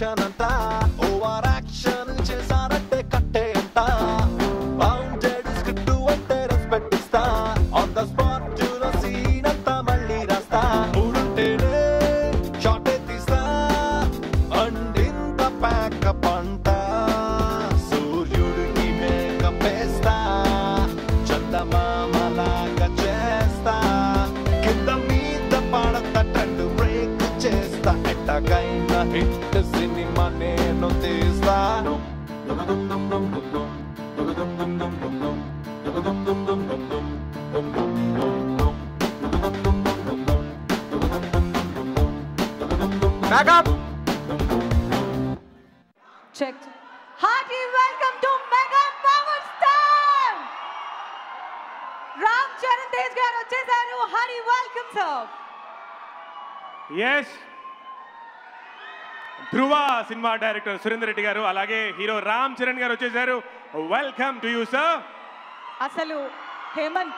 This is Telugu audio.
టెన్షన్ అంతా ఓవర్ యాక్షన్ చేశారంటే కట్టే అంతా బౌండెడ్ స్క్రిప్ట్ అంటే రెస్పెక్ట్ ఇస్తా ఆన్ ద స్పాట్ సీన్ అంతా మళ్ళీ రాస్తా మూడుంటేనే షార్ట్ తీస్తా అండింత ప్యాకప్ అంట సూర్యుడికి మేకప్ వేస్తా చందమామలాగా చేస్తా కింద మీద పడతట్టు బ్రేక్ చేస్తా ఎట్టకైనా హిట్ సినిమా నేను తీస్తా Back up. Checked. Hearty welcome to Mega Power Star. Ram Charan Tej garu వచ్చేసారు. Hearty welcome sir. Yes. ధ్రువ సినిమా డైరెక్టర్ సురేందర్ రెడ్డి గారు అలాగే హీరో రామ్ చరణ్ గారు వచ్చేసారు. Welcome to you sir. అసలు హేమంత్